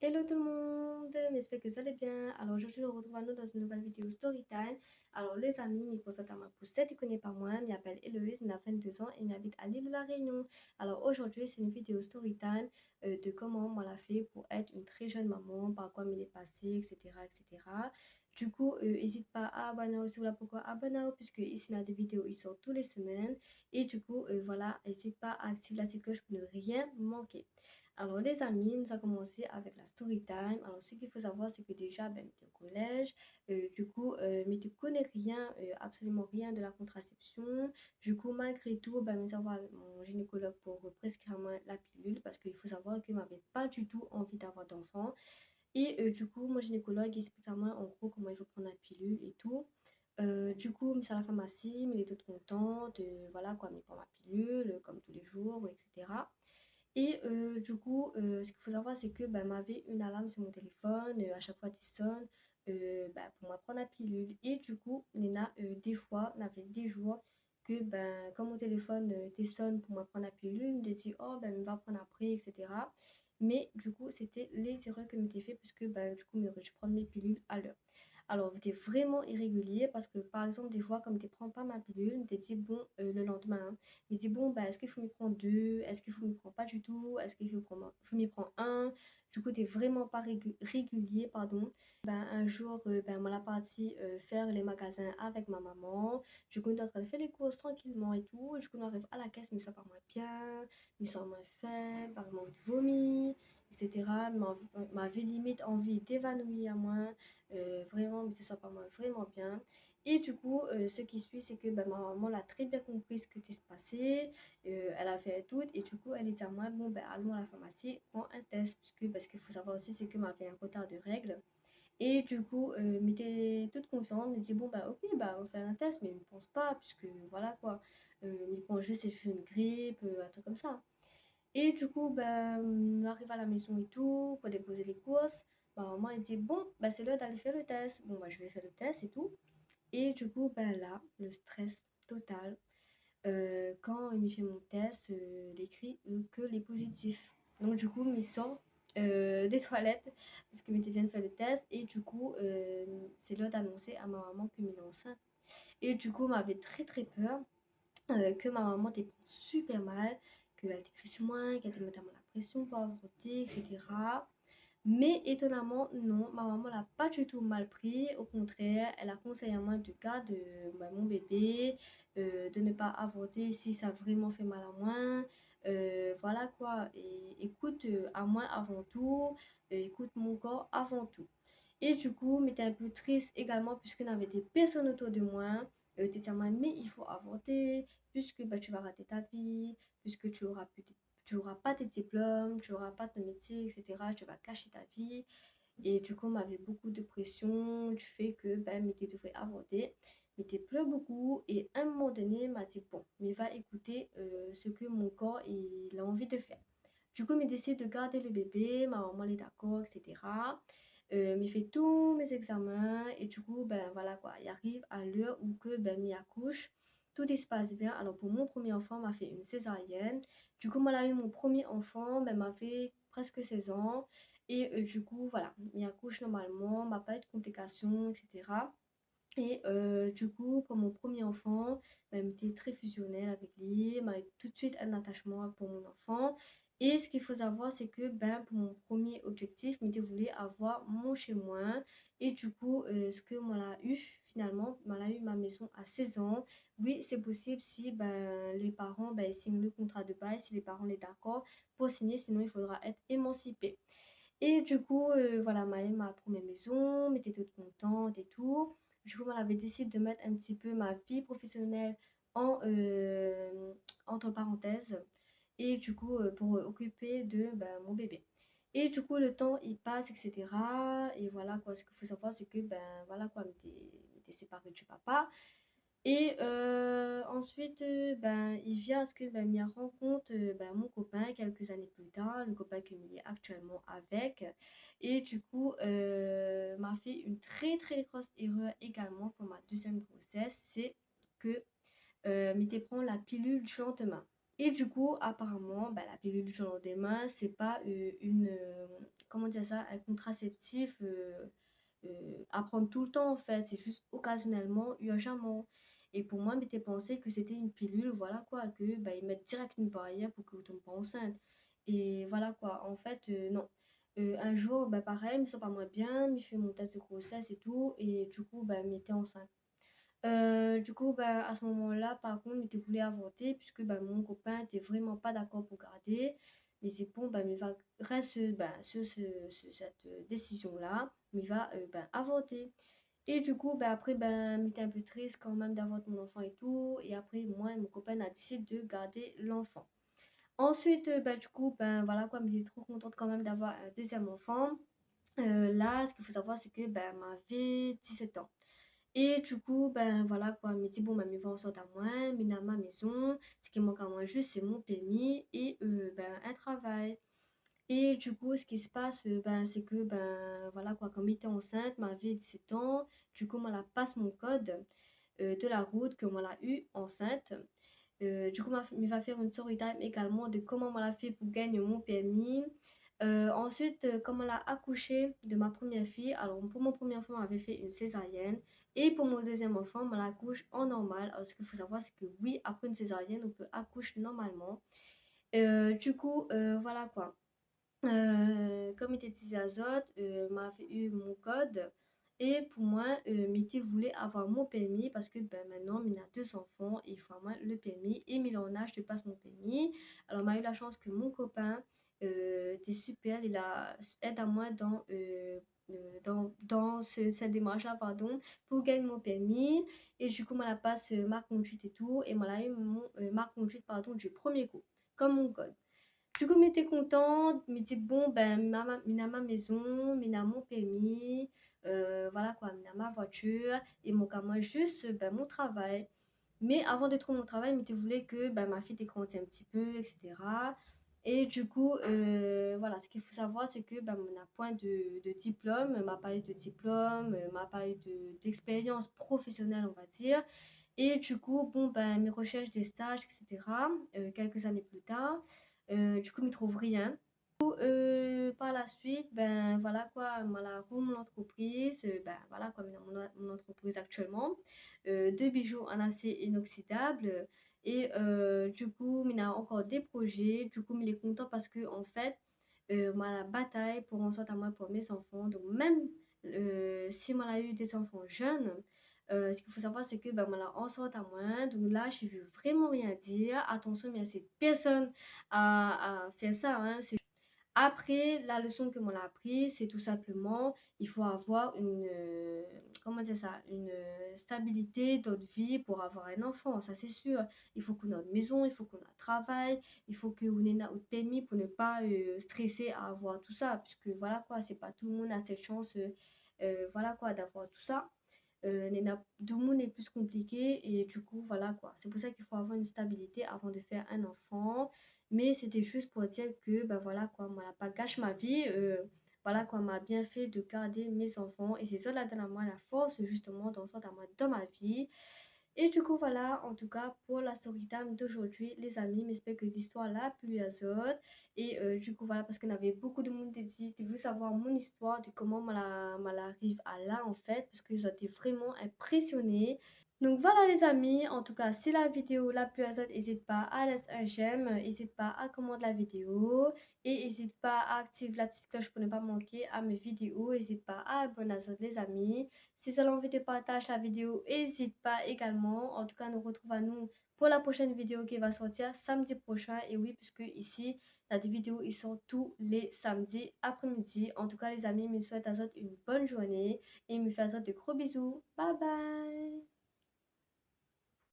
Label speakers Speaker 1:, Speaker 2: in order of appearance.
Speaker 1: Hello tout le monde, j'espère que vous allez bien. Alors aujourd'hui, nous retrouvons nous dans une nouvelle vidéo Storytime. Alors les amis, me présente à ma poussette, il connaît pas moi, je m'appelle Héloïse, j'ai 22 ans et j'habite à l'île de la Réunion. Alors aujourd'hui, c'est une vidéo Storytime de comment moi l'a fait pour être une très jeune maman, par quoi il est passé, etc. etc. Du coup, n'hésite pas à abonner aussi, voilà pourquoi abonner, puisque ici, on a des vidéos, ils sortent toutes les semaines. Et du coup, voilà, n'hésite pas à activer la petite cloche pour ne rien manquer. Alors les amis, nous avons commencé avec la story time. Alors ce qu'il faut savoir, c'est que déjà, ben, j'étais au collège. Du coup, mais tu connais rien, absolument rien de la contraception. Du coup, malgré tout, ben, je vais voir mon gynécologue pour prescrire moi la pilule parce qu'il faut savoir que je n'avais pas du tout envie d'avoir d'enfant. Et du coup, mon gynécologue explique à moi en gros comment il faut prendre la pilule et tout. Du coup, mais ça la pharmacie, mais il est toute contente, voilà quoi, mais il prend ma pilule comme tous les jours, etc. Et du coup, ce qu'il faut savoir, c'est que bah, m'avait une alarme sur mon téléphone, à chaque fois qu'il sonne, bah, pour m'apprendre la pilule. Et du coup, Nena, des fois, on avait des jours que ben, quand mon téléphone sonne pour m'apprendre la pilule, il dit oh ben, on va prendre après, etc. Mais du coup, c'était les erreurs que m'étais fait, puisque ben, du coup, je prends mes pilules à l'heure. Alors, c'était vraiment irrégulier parce que, par exemple, des fois, comme tu ne prends pas ma pilule, tu dis bon le lendemain, hein, il dit bon, bah, est-ce qu'il faut m'y prendre deux? Est-ce qu'il faut m'y prendre pas du tout? Est-ce qu'il faut m'y prendre un? Du coup, tu n'es vraiment pas régulier, pardon. Ben, un jour, ben, on a parti faire les magasins avec ma maman. Du coup, on est en train de faire les courses tranquillement et tout. Du coup, on arrive à la caisse, mais ça pas moins bien, mais ça moins faible, par manque de vomi, etc. M'avait limite envie d'évanouir à moi. Vraiment, mais ça pas moi vraiment bien. Et du coup, ce qui suit, c'est que ben, ma maman a très bien compris ce qui s'est passé. Elle a fait tout. Et du coup, elle dit à moi, bon, ben, allons à la pharmacie, prends un test. Parce qu'il faut savoir aussi, c'est que m'avait un retard de règles. Et du coup, m'était toute confiante, me dit, bon, bah, ok, bah, on fait un test, mais il ne pense pas, puisque voilà quoi. Il pense juste c'est juste une grippe, un truc comme ça. Et du coup, ben, on arrive à la maison et tout, pour déposer les courses. Ma maman, elle dit, bon, bah, c'est l'heure d'aller faire le test. Bon, bah, je vais faire le test et tout. Et du coup, ben là, le stress total. Quand il me fait mon test, il écrit que les positifs. Donc du coup, il sort des toilettes parce que vient de faire le test et du coup, c'est l'heure d'annoncer à ma maman que est enceinte. Et du coup, m'avait très très peur que ma maman était super mal, qu'elle était écrit sur moi, qu'elle était mettre la pression pour avorter, etc. Mais étonnamment, non, ma maman l'a pas du tout mal pris. Au contraire, elle a conseillé à moi de garder bah, mon bébé, de ne pas avorter si ça a vraiment fait mal à moi. Voilà quoi. Et écoute à moi avant tout, écoute mon corps avant tout. Et du coup, j'étais un peu triste également puisque n'avait des personnes autour de moi. T'étais à moi, mais il faut avorter puisque bah, tu vas rater ta vie, puisque tu auras pas tes diplômes, tu auras pas ton métier, etc. Tu vas cacher ta vie. Et du coup, on m'avait beaucoup de pression du fait que ben, mais tu devrais avorter. Mais tu pleures beaucoup. Et à un moment donné, m'a dit, bon, mais va écouter ce que mon corps il a envie de faire. Du coup, il décide de garder le bébé. Ma maman est d'accord, etc. Il fait tous mes examens. Et du coup, ben voilà quoi. Il arrive à l'heure où que ben, m'y accouche. Tout se passe bien. Alors, pour mon premier enfant, m'a fait une césarienne. Du coup, moi, là, eu mon premier enfant, ben, m'a fait presque 16 ans. Et du coup, voilà, il accouche normalement, m'a pas eu de complications, etc. Et du coup, pour mon premier enfant, bah, il était très fusionnel avec lui, m'a eu tout de suite un attachement pour mon enfant. Et ce qu'il faut savoir, c'est que ben, pour mon premier objectif, je voulu avoir mon chez moi. Et du coup, ce que moi l'a eu finalement, moi l'a eu ma maison à 16 ans. Oui, c'est possible si ben, les parents ben, signent le contrat de bail, si les parents sont d'accord pour signer, sinon il faudra être émancipé. Et du coup, voilà, Maë m'a première maison, m'était toute contente et tout. Du coup, on avait décidé de mettre un petit peu ma vie professionnelle en, entre parenthèses. Et du coup, pour occuper de ben, mon bébé. Et du coup, le temps, il passe, etc. Et voilà, quoi, ce qu'il faut savoir, c'est que, ben, voilà, quoi, m'était séparée du papa. Et ensuite, ben, il vient à ce que ben, Mia rencontre ben, mon copain quelques années plus tard, le copain que Mia est actuellement avec. Et du coup, m'a fait une très très grosse erreur également pour ma deuxième grossesse, c'est que m'était prend la pilule du lendemain. Et du coup, apparemment, bah, la pilule du jour au lendemain, c'est pas comment dire ça, un contraceptif à prendre tout le temps en fait, c'est juste occasionnellement, urgemment. Et pour moi, m'était pensé que c'était une pilule, voilà quoi, que bah, ils mettent direct une barrière pour que vous tombe pas enceinte. Et voilà quoi, en fait, non. Un jour, bah, pareil, je me sens pas moins bien, il fait mon test de grossesse et tout, et du coup, bah, m'était enceinte. Du coup, ben, à ce moment-là, par contre, il voulait avorter puisque ben, mon copain était vraiment pas d'accord pour garder. Mais c'est bon, ben, il va reste ben, sur cette décision-là, mais il va ben, avorter. Et du coup, ben, après, ben, il était un peu triste quand même d'avorter mon enfant et tout. Et après, moi et mon copain, on a décidé de garder l'enfant. Ensuite, ben, du coup, ben, voilà quoi, mais j'étais trop contente quand même d'avoir un deuxième enfant. Là, ce qu'il faut savoir, c'est que ben, m'avait 17 ans. Et du coup, ben voilà quoi, me dit bon, ben, me va en sorte à moi, mais dans ma maison, ce qui manque à moi juste, c'est mon permis et ben, un travail. Et du coup, ce qui se passe, ben, c'est que, ben voilà quoi, comme j'étais enceinte, ma vie 17 ans, du coup, moi, la passe mon code de la route que moi l'a eu enceinte. Du coup, il va faire une story time également de comment on l'a fait pour gagner mon permis. Ensuite, comme on a accouché de ma première fille, alors pour mon premier enfant, on avait fait une césarienne. Et pour mon deuxième enfant, on l'accouche en normal. Alors, ce qu'il faut savoir, c'est que oui, après une césarienne, on peut accoucher normalement. Du coup, voilà quoi. Comme il était disait azote, m'avait eu mon code. Et pour moi, Métis voulait avoir mon permis parce que ben, maintenant, il a deux enfants et il faut avoir le permis. Et il en a, je te passe mon permis. Alors, m'a eu la chance que mon copain était super. Il a aidé à moi dans cette démarche-là, pardon, pour gagner mon permis. Et du coup, moi, la passe ma conduite et tout. Et moi, là, eu ma conduite, pardon, du premier coup, comme mon code. Du coup, m'étais contente, me dit bon, ben, mina ma maison, mina mon permis, voilà quoi, mina ma voiture, et mon cas, moi, juste ben, mon travail. Mais avant de trouver mon travail, m'était voulait que ben, ma fille grandisse un petit peu, etc. Et du coup, voilà, ce qu'il faut savoir, c'est que ben, on n'a point de diplôme, m'a pas eu de diplôme, m'a pas eu d'expérience professionnelle, on va dire. Et du coup, bon, ben, mes recherches des stages, etc., quelques années plus tard, du coup, je ne trouve rien. Par la suite, ben voilà quoi, moi la roule mon entreprise, ben voilà quoi, mon entreprise actuellement, de bijoux en acier inoxydable. Et du coup, il a encore des projets. Du coup, il est content parce que en fait, moi la bataille pour en sorte à moi pour mes enfants. Donc même si moi a eu des enfants jeunes, ce qu'il faut savoir, c'est que ben, moi, en sorte à moi. Donc là, je ne veux vraiment rien dire. Attention, mais c'est personne à faire ça. Hein. Après, la leçon que m'on a appris, c'est tout simplement, il faut avoir comment dire ça, une stabilité dans notre vie pour avoir un enfant, ça c'est sûr. Il faut qu'on ait une maison, il faut qu'on ait un travail, il faut qu'on ait notre permis pour ne pas stresser à avoir tout ça, puisque voilà quoi, c'est pas tout le monde a cette chance, voilà quoi, d'avoir tout ça. Tout le monde est plus compliqué et du coup, voilà quoi. C'est pour ça qu'il faut avoir une stabilité avant de faire un enfant. Mais c'était juste pour dire que, ben voilà quoi, moi, pas gâche ma vie. Voilà quoi, m'a bien fait de garder mes enfants. Et c'est ça, là, donne moi la force, justement, dans sorte à moi dans ma vie. Et du coup, voilà, en tout cas, pour la story time d'aujourd'hui, les amis, j'espère que l'histoire là plu à autres. Et du coup, voilà, parce qu'on avait beaucoup de monde qui veut savoir mon histoire, de comment arrive à là, en fait, parce que j'étais vraiment impressionnée. Donc voilà les amis, en tout cas si la vidéo l'a plu à vous, n'hésite pas à laisser un j'aime, n'hésite pas à commenter la vidéo et n'hésite pas à activer la petite cloche pour ne pas manquer à mes vidéos, n'hésite pas à abonner à vous les amis. Si vous avez envie de partager la vidéo, n'hésite pas également. En tout cas, nous retrouvons nous pour la prochaine vidéo qui va sortir samedi prochain. Et oui, puisque ici, la vidéo, ils sont tous les samedis après-midi. En tout cas les amis, je vous souhaite à vous une bonne journée et je vous fais à vous de gros bisous. Bye bye!